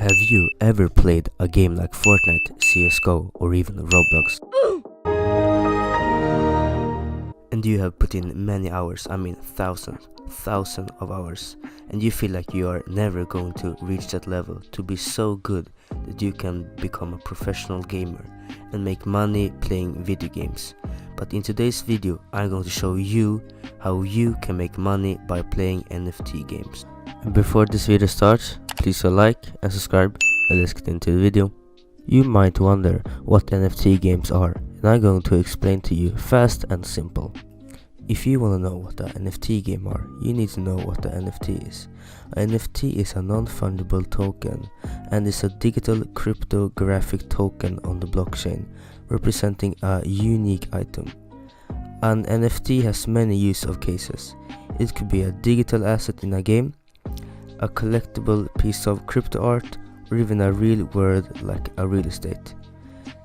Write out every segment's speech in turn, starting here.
Have you ever played a game like Fortnite, CSGO, or even Roblox? And you have put in many hours, I mean thousands of hours, and you feel like you are never going to reach that level to be so good that you can become a professional gamer and make money playing video games. But in today's video, I'm going to show you how you can make money by playing NFT games. And before this video starts, please like and subscribe, and let's get into the video. You might wonder what NFT games are, and I'm going to explain to you fast and simple. If you want to know what the NFT game are, you need to know what the NFT is. A NFT is a non-fungible token and is a digital cryptographic token on the blockchain, representing a unique item. An NFT has many use cases. It could be a digital asset in a game, a collectible piece of crypto art, or even a real world like a real estate.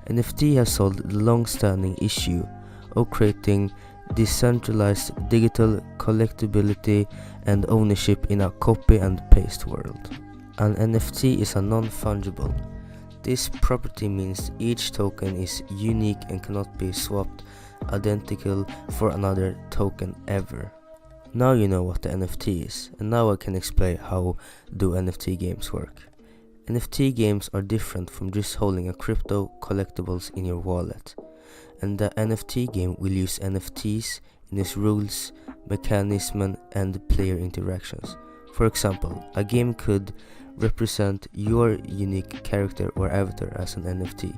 NFT has solved the long-standing issue of creating decentralized digital collectibility and ownership in a copy and paste world. An NFT is a non-fungible. This property means each token is unique and cannot be swapped identical for another token ever. Now you know what the NFT is, and now I can explain how do NFT games work. NFT games are different from just holding a crypto collectibles in your wallet. And the NFT game will use NFTs in its rules, mechanism, and player interactions. For example, a game could represent your unique character or avatar as an NFT.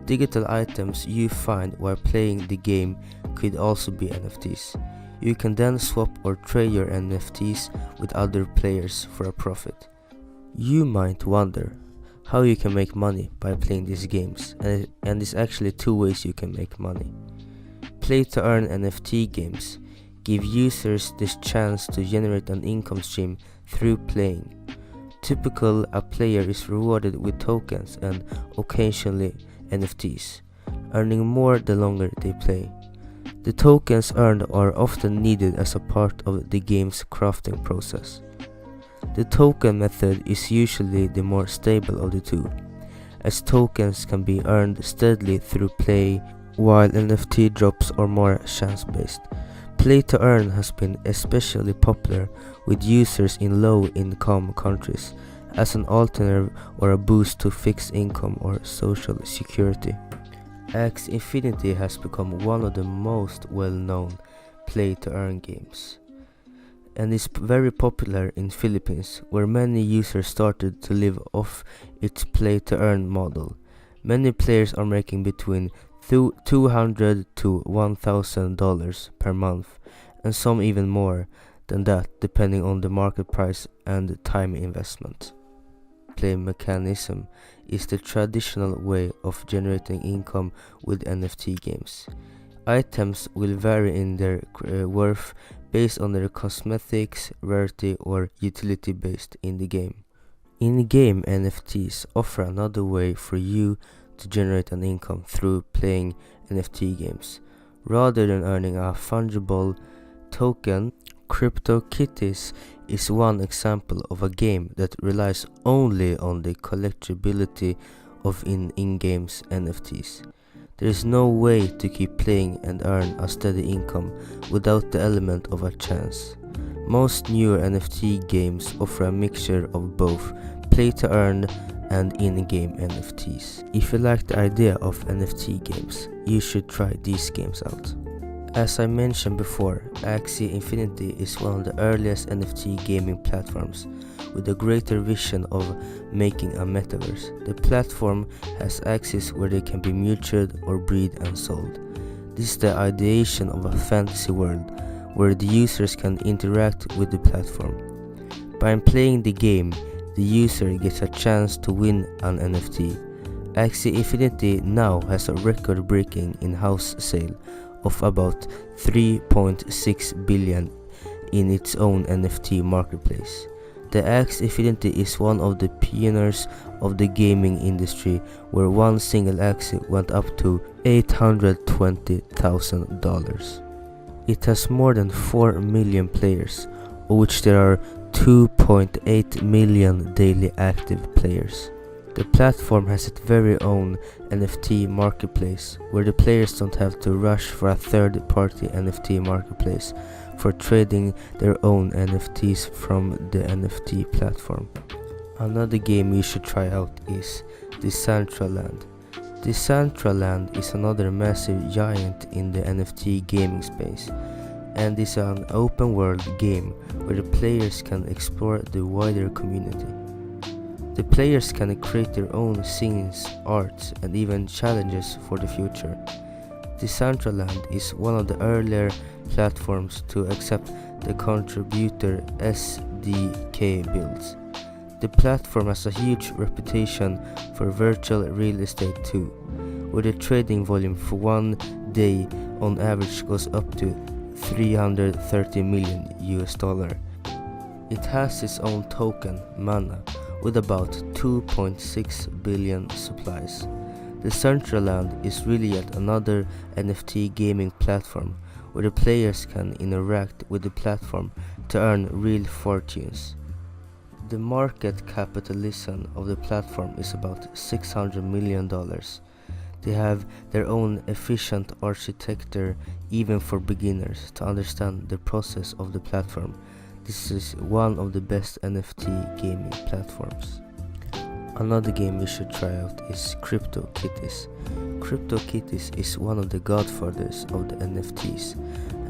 Digital items you find while playing the game could also be NFTs. You can then swap or trade your NFTs with other players for a profit. You might wonder how you can make money by playing these games, and there's actually two ways you can make money. Play to earn NFT games give users this chance to generate an income stream through playing. Typically, a player is rewarded with tokens and occasionally NFTs, earning more the longer they play. The tokens earned are often needed as a part of the game's crafting process. The token method is usually the more stable of the two, as tokens can be earned steadily through play, while NFT drops are more chance-based. Play to earn has been especially popular with users in low-income countries as an alternative or a boost to fixed income or social security. Axie Infinity has become one of the most well-known play-to-earn games, and is very popular in Philippines, where many users started to live off its play-to-earn model. Many players are making between $200 to $1,000 per month, and some even more than that depending on the market price and the time investment. Play mechanism is the traditional way of generating income with NFT games. Items will vary in their worth based on their cosmetics, rarity, or utility based in the game. In-game NFTs offer another way for you to generate an income through playing NFT games. Rather than earning a fungible token, CryptoKitties is one example of a game that relies only on the collectibility of in-game NFTs. There is no way to keep playing and earn a steady income without the element of a chance. Most newer NFT games offer a mixture of both play to earn and in-game NFTs. If you like the idea of NFT games, you should try these games out. As I mentioned before, Axie Infinity is one of the earliest NFT gaming platforms with a greater vision of making a metaverse. The platform has axes where they can be mutured or breed and sold. This is the ideation of a fantasy world where the users can interact with the platform. By playing the game, the user gets a chance to win an NFT. Axie Infinity now has a record-breaking in-house sale of about 3.6 billion in its own NFT marketplace. The Axie Infinity is one of the pioneers of the gaming industry, where one single Axie went up to $820,000. It has more than 4 million players, of which there are 2.8 million daily active players. The platform has its very own NFT marketplace, where the players don't have to rush for a third-party NFT marketplace for trading their own NFTs from the NFT platform. Another game you should try out is Decentraland. Decentraland is another massive giant in the NFT gaming space, and is an open world game where the players can explore the wider community. The players can create their own scenes, art, and even challenges for the future. Decentraland is one of the earlier platforms to accept the contributor SDK builds. The platform has a huge reputation for virtual real estate too, where the trading volume for one day on average goes up to $330 million. It has its own token, Mana, with about 2.6 billion supplies. Decentraland is really yet another NFT gaming platform where the players can interact with the platform to earn real fortunes. The market capitalization of the platform is about $600 million. They have their own efficient architecture even for beginners to understand the process of the platform. This is one of the best NFT gaming platforms. Another game you should try out is CryptoKitties. CryptoKitties is one of the godfathers of the NFTs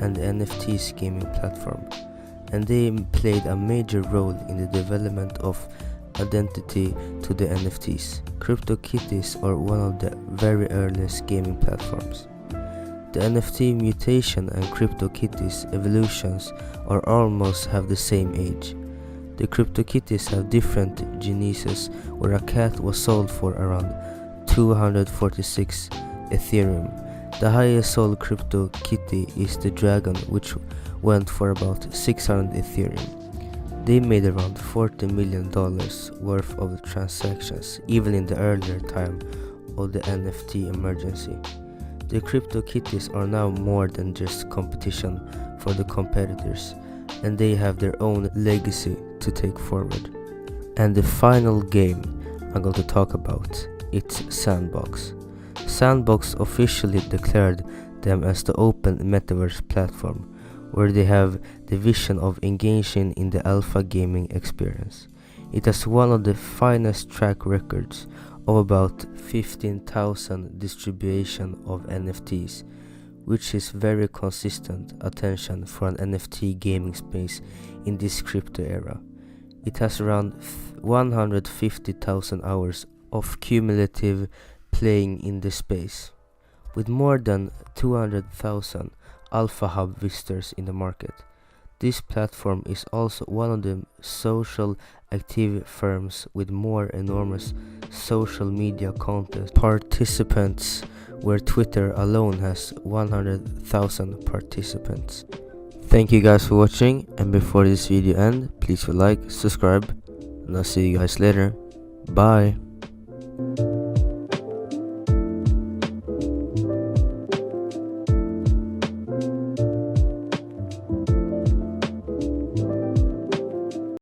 and the NFTs gaming platform, and they played a major role in the development of identity to the NFTs. CryptoKitties are one of the very earliest gaming platforms. The NFT mutation and CryptoKitties evolutions are almost have the same age. The CryptoKitties have different genesis, where a cat was sold for around 246 Ethereum. The highest sold CryptoKitty is the dragon, which went for about 600 Ethereum. They made around $40 million worth of transactions even in the earlier time of the NFT emergency. The CryptoKitties are now more than just competition for the competitors, and they have their own legacy to take forward. And the final game I'm going to talk about, it's Sandbox. Sandbox officially declared them as the open metaverse platform, where they have the vision of engaging in the alpha gaming experience. It has one of the finest track records of about 15,000 distribution of NFTs, which is very consistent attention for an NFT gaming space in this crypto era. It has around 150,000 hours of cumulative playing in the space, with more than 200,000 Alpha Hub visitors in the market. This platform is also one of the social active firms with more enormous social media content participants, where Twitter alone has 100,000 participants. Thank you guys for watching, and before this video ends, please like, subscribe, and I'll see you guys later. Bye.